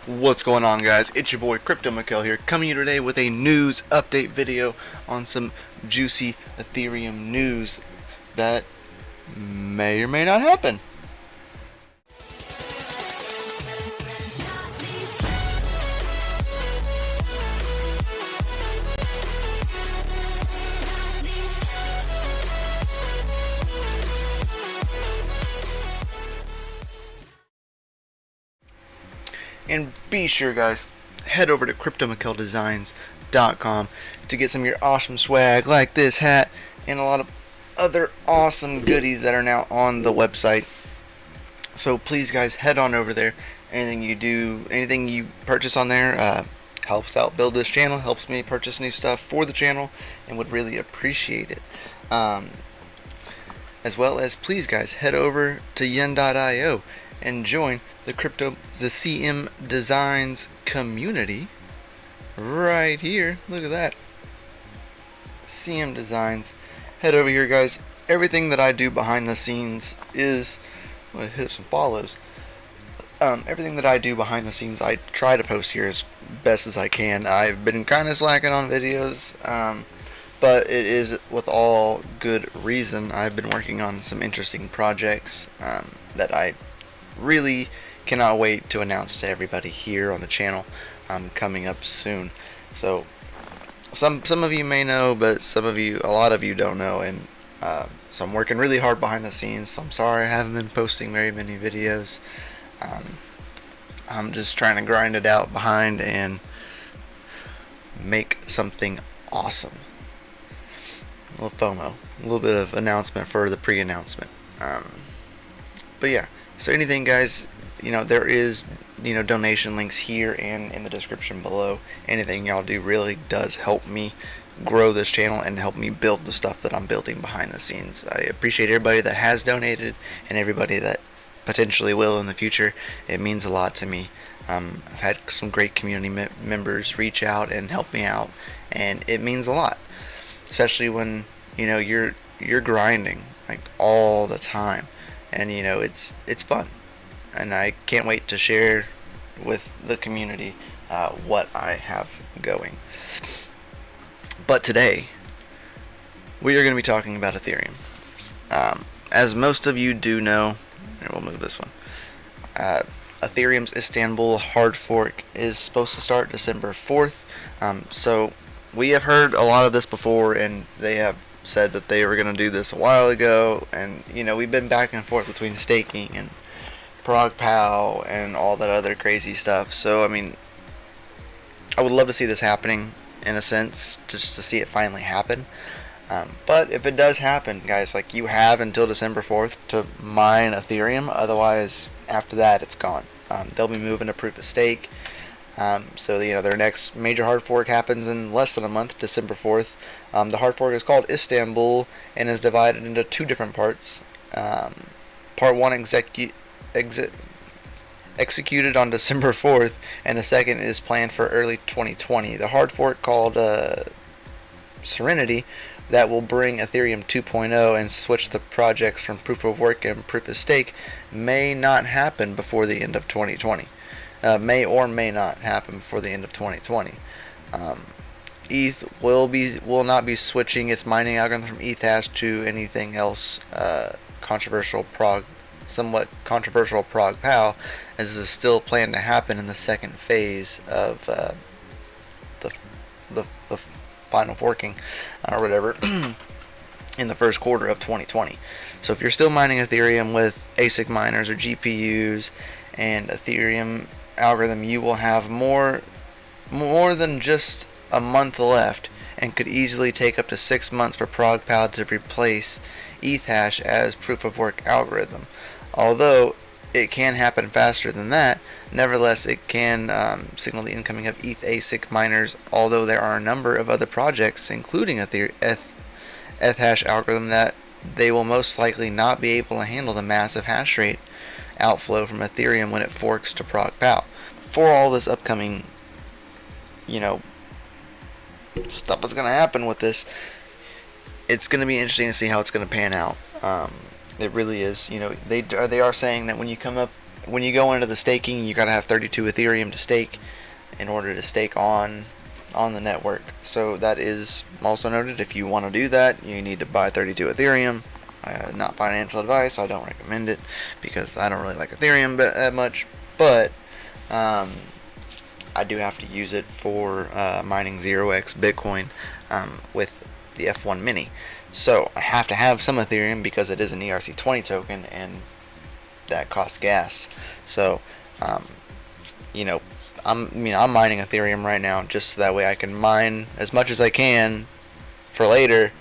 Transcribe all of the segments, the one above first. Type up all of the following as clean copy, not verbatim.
What's going on, guys? It's your boy Crypto Mikkel here, coming here today with a news update video on some juicy Ethereum news that may or may not happen. And be sure, guys, head over to CryptoMikkelDesigns.com to get some of your awesome swag like this hat and a lot of other awesome goodies that are now on the website. So please, guys, head on over there. Anything you purchase on there helps out build this channel, helps me purchase new stuff for the channel, and would really appreciate it. As well as, please, guys, head over to yen.io and join the CMDesigns community right here. Look at that, CMDesigns. Head over here, guys. Everything that I do behind the scenes is, I'm gonna hit up some follows. Everything that I do behind the scenes, I try to post here as best as I can. I've been kind of slacking on videos, but it is with all good reason. I've been working on some interesting projects that I really cannot wait to announce to everybody here on the channel coming up soon. So some of you may know, but a lot of you don't know, and so I'm working really hard behind the scenes. So I'm sorry I haven't been posting very many videos. I'm just trying to grind it out behind and make something awesome. A little FOMO, a little bit of announcement for the pre-announcement. But yeah, so anything, guys, there is donation links here and in the description below. Anything y'all do really does help me grow this channel and help me build the stuff that I'm building behind the scenes. I appreciate everybody that has donated and everybody that potentially will in the future. It means a lot to me. I've had some great community members reach out and help me out, and it means a lot, especially when you're grinding like all the time, and it's fun, and I can't wait to share with the community what I have going. But today we are going to be talking about Ethereum. As most of you do know, and we'll move this one, Ethereum's Istanbul hard fork is supposed to start December 4th. So we have heard a lot of this before, and they have said that they were going to do this a while ago, and we've been back and forth between staking and ProgPow and all that other crazy stuff. So I mean, I would love to see this happening, in a sense, just to see it finally happen. But if it does happen, guys, like, you have until December 4th to mine Ethereum. Otherwise, after that, it's gone. They'll be moving to proof of stake. So their next major hard fork happens in less than a month, December 4th. The hard fork is called Istanbul and is divided into two different parts. Part 1 executed on December 4th, and the second is planned for early 2020. The hard fork, called Serenity, that will bring Ethereum 2.0 and switch the projects from proof of work and proof of stake, may not happen before the end of 2020. May or may not happen before the end of 2020. ETH will not be switching its mining algorithm from Ethash to anything else somewhat controversial ProgPow, as is still planned to happen in the second phase of the final forking or whatever in the first quarter of 2020. So if you're still mining Ethereum with ASIC miners or GPUs and Ethereum algorithm, you will have more than just a month left, and could easily take up to 6 months for ProgPow to replace Ethash as proof of work algorithm. Although it can happen faster than that, nevertheless it can signal the incoming of ETH ASIC miners, although there are a number of other projects, including Ethash algorithm, that they will most likely not be able to handle the massive hash rate outflow from Ethereum when it forks to ProgPow. For all this upcoming stuff that's going to happen with this, it's going to be interesting to see how it's going to pan out. It really is. They are saying that when you come up when you go into the staking, you gotta have 32 Ethereum to stake in order to stake on the network. So that is also noted. If you want to do that, you need to buy 32 Ethereum. Not financial advice. I don't recommend it because I don't really like Ethereum that much. But I do have to use it for mining 0x Bitcoin with the F1 Mini. So I have to have some Ethereum because it is an ERC20 token, and that costs gas. So I'm mining Ethereum right now just so that way I can mine as much as I can for later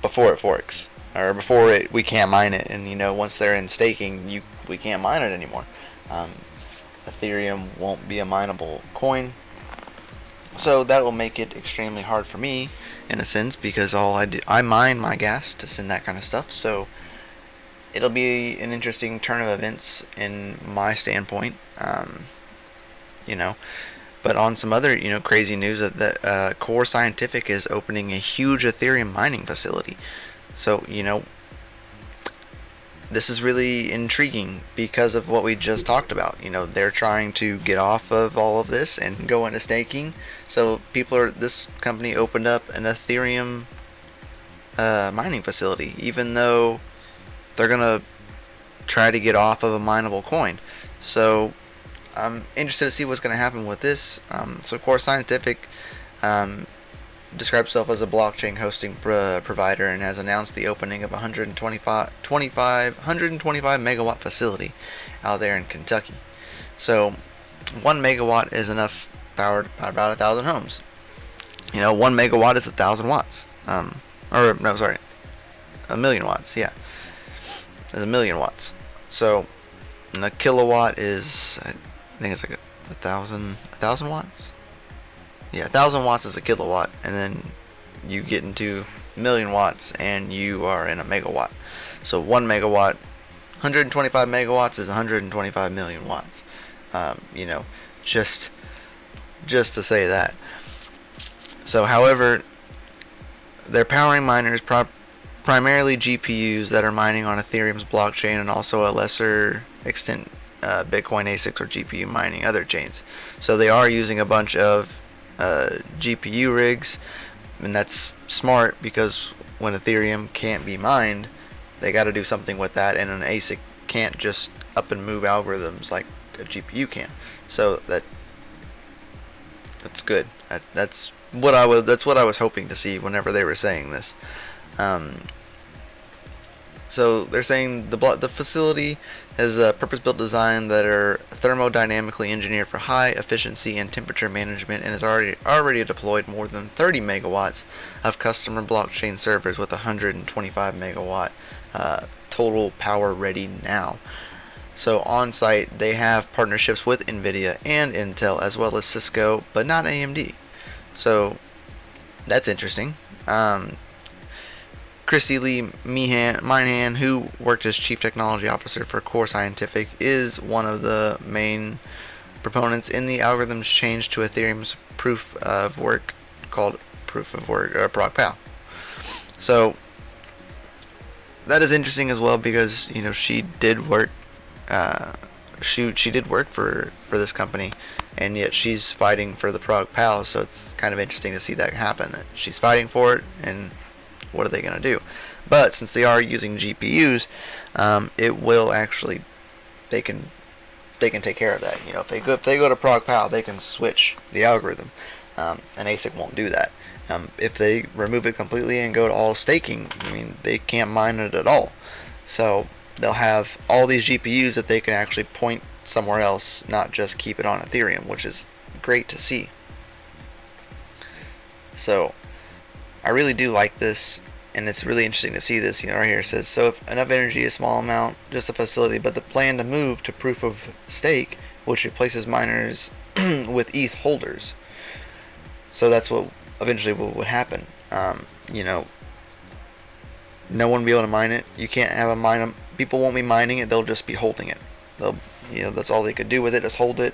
before it forks, or before we can't mine it. And once they're in staking, we can't mine it anymore. Ethereum won't be a mineable coin, so that will make it extremely hard for me in a sense, because I mine my gas to send that kind of stuff. So it'll be an interesting turn of events in my standpoint. But on some other crazy news, that Core Scientific is opening a huge Ethereum mining facility. So this is really intriguing because of what we just talked about. They're trying to get off of all of this and go into staking. So this company opened up an Ethereum mining facility, even though they're gonna try to get off of a mineable coin. So I'm interested to see what's going to happen with this. So Core Scientific describes itself as a blockchain hosting provider and has announced the opening of a 125 megawatt facility out there in Kentucky. So 1 megawatt is enough power to about 1,000 homes. 1 megawatt is 1,000 watts. A million watts. Yeah, it's 1,000,000 watts. So a kilowatt is, I think it's like 1,000 watts. Yeah, 1,000 watts is a kilowatt, and then you get into 1,000,000 watts, and you are in a megawatt. So 1 megawatt, 125 megawatts is 125 million watts. Just to say that. So, however, they're powering miners primarily GPUs that are mining on Ethereum's blockchain, and also a lesser extent Bitcoin ASICs or GPU mining other chains. So they are using a bunch of GPU rigs, and that's smart because when Ethereum can't be mined, they got to do something with that, and an ASIC can't just up and move algorithms like a GPU can. So that's good. That's what I was hoping to see whenever they were saying this. So they're saying the facility has a purpose-built design that are thermodynamically engineered for high efficiency and temperature management, and has already deployed more than 30 megawatts of customer blockchain servers with 125 megawatt total power ready now. So on site they have partnerships with NVIDIA and Intel, as well as Cisco, but not AMD. So that's interesting. Chrissy Lee Minehan, who worked as Chief Technology Officer for Core Scientific, is one of the main proponents in the algorithm's change to Ethereum's proof of work called Proof of Work, or ProgPow. So that is interesting as well, because she did work she did work for this company, and yet she's fighting for the ProgPow. So it's kind of interesting to see that happen, that she's fighting for it, and what are they going to do? But since they are using GPUs, it will actually, they can take care of that. If they go to ProgPow, they can switch the algorithm. An ASIC won't do that. If they remove it completely and go to all staking, they can't mine it at all. So they'll have all these GPUs that they can actually point somewhere else, not just keep it on Ethereum, which is great to see. So I really do like this, and it's really interesting to see this. Right here it says, so if enough energy is small amount, just a facility, but the plan to move to proof of stake, which replaces miners with ETH holders. So that's what eventually would happen. No one will be able to mine it. You can't have a mine. People won't be mining it. They'll just be holding it. That's all they could do with it, is hold it.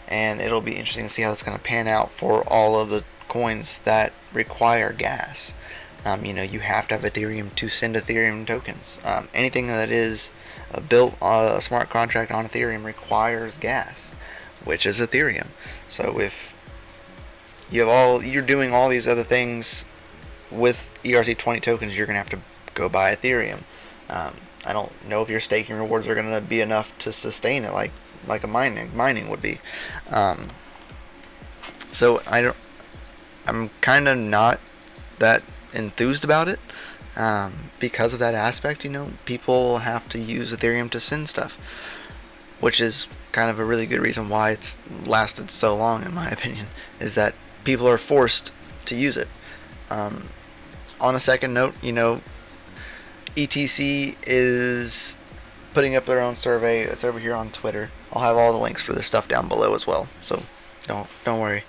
And it'll be interesting to see how that's going to pan out for all of the coins that require gas. You have to have Ethereum to send Ethereum tokens. Anything that is built a smart contract on Ethereum requires gas, which is Ethereum. So if you're doing all these other things with ERC20 tokens, you're gonna have to go buy Ethereum. I don't know if your staking rewards are gonna be enough to sustain it like a mining would be. So I'm kind of not that enthused about it, because of that aspect. People have to use Ethereum to send stuff, which is kind of a really good reason why it's lasted so long, in my opinion, is that people are forced to use it. On a second note, ETC is putting up their own survey. It's over here on Twitter. I'll have all the links for this stuff down below as well, so don't worry.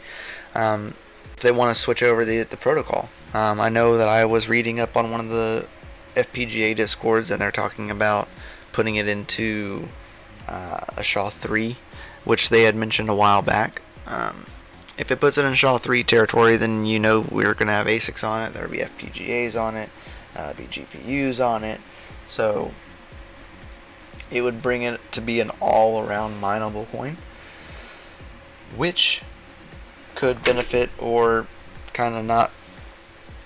If they want to switch over the protocol, I know that I was reading up on one of the FPGA discords, and they're talking about putting it into a SHA-3, which they had mentioned a while back. If it puts it in SHA-3 territory, then we're going to have ASICs on it, there'll be FPGAs on it, be GPUs on it, so it would bring it to be an all-around mineable coin, which could benefit or kind of not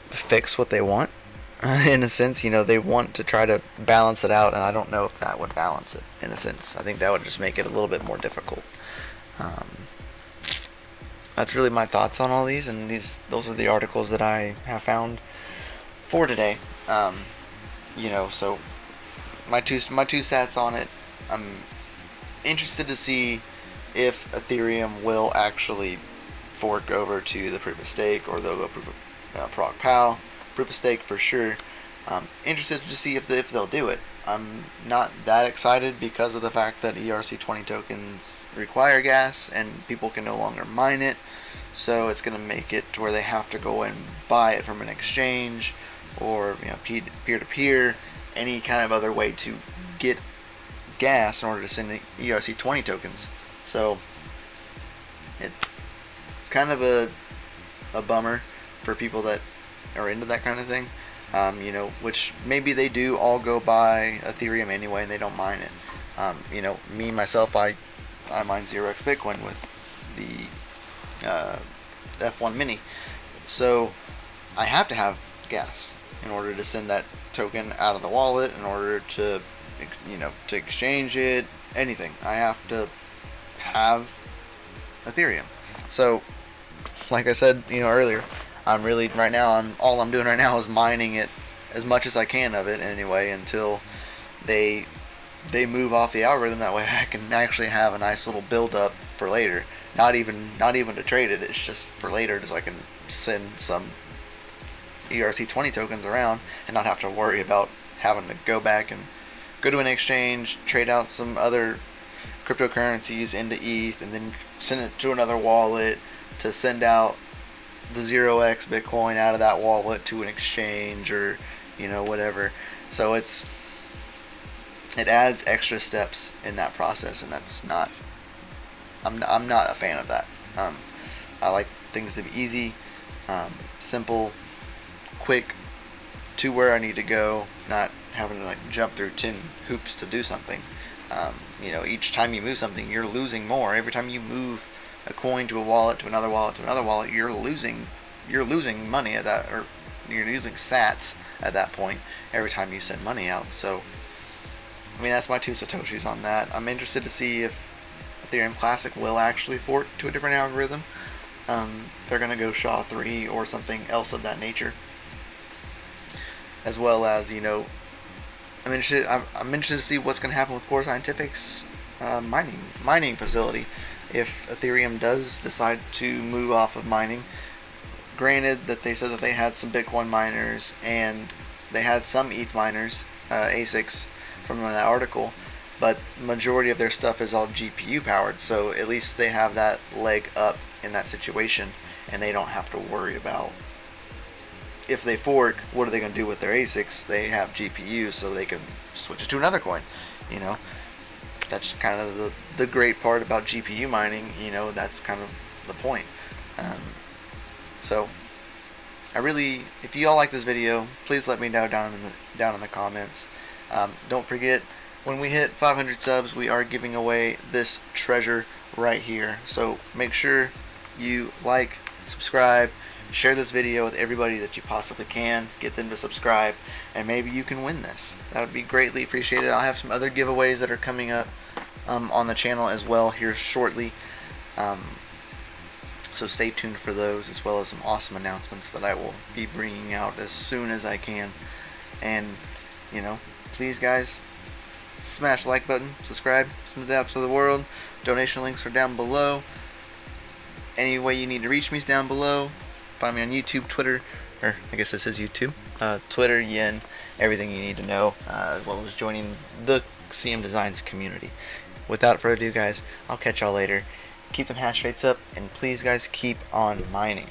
fix what they want. In a sense, they want to try to balance it out, and I don't know if that would balance it, in a sense. I think that would just make it a little bit more difficult. That's really my thoughts on all these, and those are the articles that I have found for today. So my two cents on it. I'm interested to see if Ethereum will actually fork over to the proof of stake, or they'll go proc pow. Proof of stake for sure. Interested to see if they'll do it. I'm not that excited because of the fact that ERC20 tokens require gas and people can no longer mine it, so it's going to make it to where they have to go and buy it from an exchange, or peer-to-peer, any kind of other way to get gas in order to send ERC20 tokens. So it's kind of a bummer for people that are into that kind of thing, which maybe they do all go buy Ethereum anyway and they don't mine it. Me myself, I mine 0x Bitcoin with the F1 Mini, so I have to have gas in order to send that token out of the wallet, in order to to exchange it, anything. I have to have Ethereum. So like I said earlier, I'm really all I'm doing right now is mining it as much as I can of it anyway, until they move off the algorithm. That way I can actually have a nice little build up for later. Not even to trade it. It's just for later, so I can send some ERC20 tokens around and not have to worry about having to go back and go to an exchange, trade out some other cryptocurrencies into ETH, and then send it to another wallet to send out the 0x Bitcoin out of that wallet to an exchange, or whatever. So it adds extra steps in that process, and that's not I'm not a fan of that. I like things to be easy, simple, quick, to where I need to go, not having to jump through 10 hoops to do something. Each time you move something, you're losing more. Every time you move a coin to a wallet, to another wallet, to another wallet, you're losing money at that, or you're using sats at that point every time you send money out. So that's my 2 satoshis on that. I'm interested to see if Ethereum Classic will actually fork to a different algorithm. They're going to go SHA-3 or something else of that nature, as well as I'm interested to see what's going to happen with Core Scientific's mining facility. If Ethereum does decide to move off of mining, granted that they said that they had some Bitcoin miners and they had some ETH miners, ASICs, from that article, but majority of their stuff is all GPU powered, so at least they have that leg up in that situation, and they don't have to worry about, if they fork, what are they going to do with their ASICs? They have GPUs, so they can switch it to another coin. That's kind of the great part about GPU mining. That's kind of the point. So if you all like this video, please let me know down in the comments. Don't forget, when we hit 500 subs, we are giving away this treasure right here. So make sure you like, subscribe, share this video with everybody that you possibly can. Get them to subscribe, and maybe you can win this. That would be greatly appreciated. I'll have some other giveaways that are coming up on the channel as well here shortly. So stay tuned for those, as well as some awesome announcements that I will be bringing out as soon as I can. And, you know, please guys, smash the like button, subscribe, send it out to the world. Donation links are down below. Any way you need to reach me is down below. Find me on YouTube, Twitter, or I guess this is YouTube, Twitter, Yin, everything you need to know, as well as joining the CMDesigns community. Without further ado, guys, I'll catch y'all later. Keep them hash rates up, and please, guys, keep on mining.